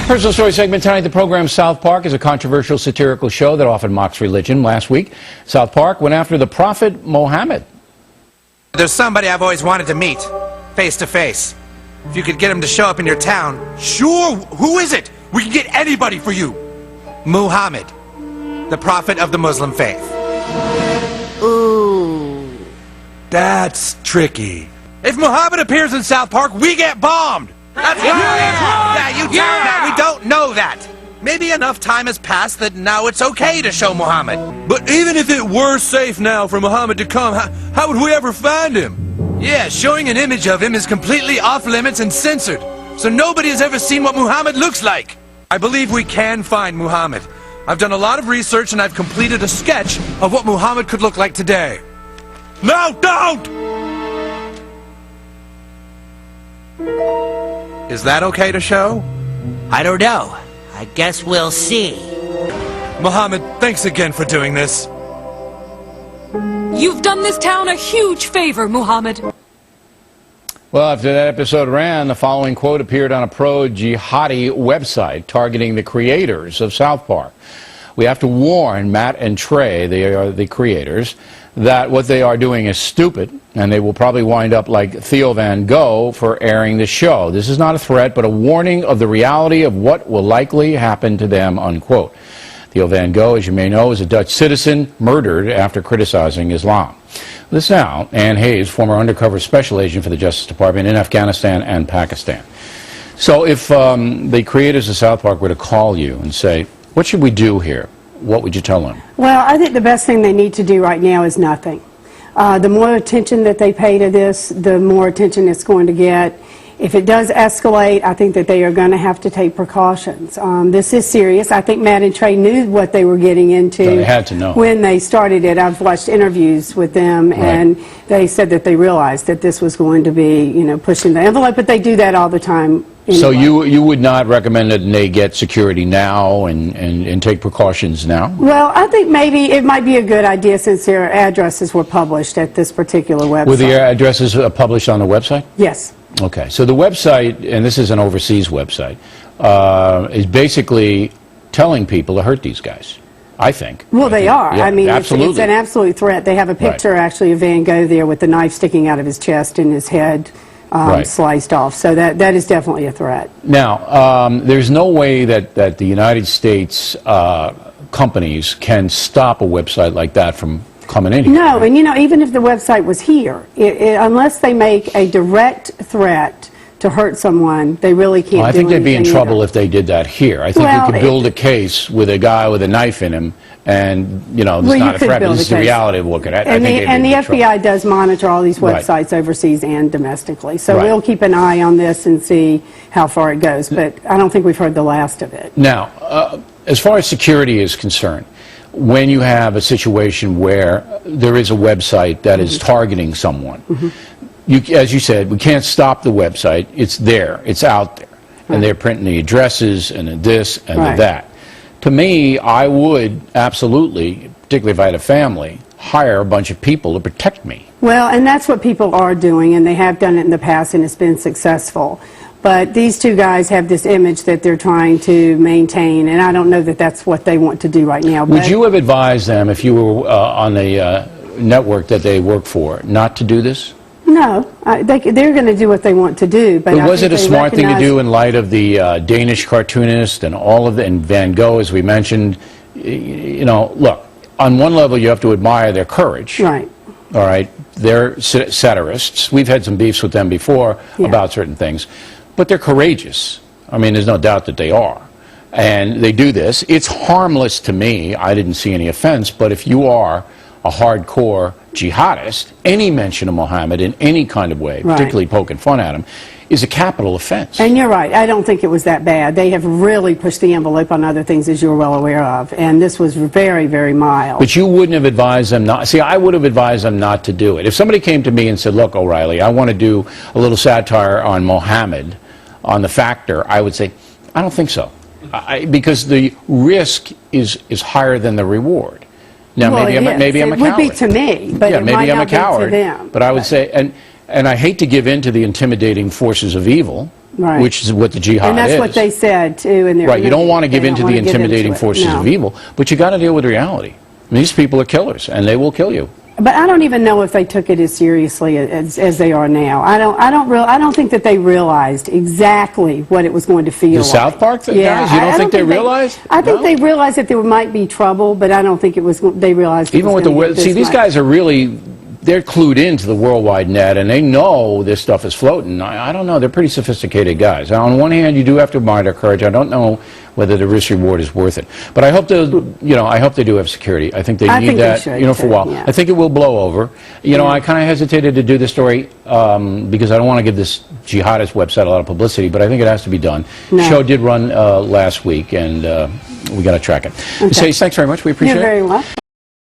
Personal story segment tonight. The program South Park is a controversial satirical show that often mocks religion. Last week, South Park went after the Prophet Muhammad. There's somebody I've always wanted to meet, face to face. If you could get him to show up in your town. Sure, who is it? We can get anybody for you. Muhammad, the prophet of the Muslim faith. Ooh. That's tricky. If Muhammad appears in South Park, we get bombed. That's right. Yeah, you tell him that. We don't know that. Maybe enough time has passed that now it's okay to show Muhammad. But even if it were safe now for Muhammad to come, how would we ever find him? Yeah, showing an image of him is completely off limits and censored. So nobody has ever seen what Muhammad looks like. I believe we can find Muhammad. I've done a lot of research and I've completed a sketch of what Muhammad could look like today. No, don't! Is that okay to show? I don't know. I guess we'll see. Muhammad, thanks again for doing this. You've done this town a huge favor, Muhammad. Well, after that episode ran, the following quote appeared on a pro-jihadi website targeting the creators of South Park. We have to warn Matt and Trey, they are the creators, that what they are doing is stupid, and they will probably wind up like Theo Van Gogh for airing the show. This is not a threat, but a warning of the reality of what will likely happen to them, unquote. Theo Van Gogh, as you may know, is a Dutch citizen murdered after criticizing Islam. This now, Ann Hayes, former undercover special agent for the Justice Department in Afghanistan and Pakistan. So if the creators of South Park were to call you and say, what should we do here? What would you tell them? Well, I think the best thing they need to do right now is nothing. The more attention that they pay to this, the more attention it's going to get. If it does escalate, I think that they are going to have to take precautions. This is serious. I think Matt and Trey knew what they were getting into. They had to know. When they started it. I've watched interviews with them, and they said that they realized that this was going to be, you know, pushing the envelope, but they do that all the time. Anyway. So you would not recommend that they get security now and take precautions now? Well, I think maybe it might be a good idea since their addresses were published at this particular website. Were the addresses published on the website? Yes. Okay, so the website, and this is an overseas website, is basically telling people to hurt these guys, I think. Well, they are. Yeah, I mean, it's absolutely. an absolute threat. They have a picture, actually, of Van Gogh there with the knife sticking out of his chest and his head sliced off. So that is definitely a threat. Now, there's no way that the United States companies can stop a website like that from coming in here. No, and you know, even if the website was here, unless they make a direct threat to hurt someone, they really can't do I think they'd be in anything trouble either. if they did that here. I think you could build a case with a guy with a knife in him, and, you know, this is not a threat, but this is the reality of looking at it. And the FBI does monitor all these websites overseas and domestically. So we'll keep an eye on this and see how far it goes, but I don't think we've heard the last of it. Now, as far as security is concerned, when you have a situation where there is a website that is targeting someone, as you said, we can't stop the website. It's there. It's out there. And they're printing the addresses and the this and the that. To me, I would absolutely, particularly if I had a family, hire a bunch of people to protect me. Well, and that's what people are doing, and they have done it in the past, and it's been successful. But these two guys have this image that they're trying to maintain, and I don't know that that's what they want to do right now. Would you have advised them, if you were on the network that they work for, not to do this? No, they're going to do what they want to do. But was it a smart thing to do in light of the Danish cartoonist and all of and Van Gogh, as we mentioned? You know, look, on one level you have to admire their courage. Right. All right, they're satirists. We've had some beefs with them before about certain things. But they're courageous. I mean, there's no doubt that they are. And they do this. It's harmless to me. I didn't see any offense. But if you are a hardcore jihadist, any mention of Muhammad in any kind of way, particularly poking fun at him, is a capital offense. And you're right. I don't think it was that bad. They have really pushed the envelope on other things, as you're well aware of. And this was very, very mild. But you wouldn't have advised them not. See, I would have advised them not to do it. If somebody came to me and said, look, O'Reilly, I want to do a little satire on Muhammad, on the factor, I would say, I don't think so. Because the risk is higher than the reward. Now, well, maybe I'm a coward. It would be to me, but it might not be to them. But I would say, and I hate to give in to the intimidating forces of evil, Right. which is what the jihad And that's is. what they said, too. In their Right, you don't want to they give in to don't the wanna give intimidating into it. forces No. of evil, but you got to deal with reality. I mean, these people are killers, and they will kill you. But I don't even know if they took it as seriously as they are now. I don't think that they realized exactly what it was going to feel The like. South Park guys? Yeah, You don't think they realized? I think No? they realized that there might be trouble, but I don't think it was. They realized it Even was with gonna get see, this these much. guys are really, they're clued into the worldwide net, and they know this stuff is floating. I don't know, they're pretty sophisticated guys. Now, on one hand, you do have to admire their courage. I don't know whether the risk reward is worth it, but I hope I hope they do have security. I think they I need think they that, should, for a while. yeah. I think it will blow over. I kind of hesitated to do the story because I don't want to give this jihadist website a lot of publicity, but I think it has to be done. No. The show did run last week, and we got to track it. Okay. Say, thanks very much. We appreciate You're it. very welcome.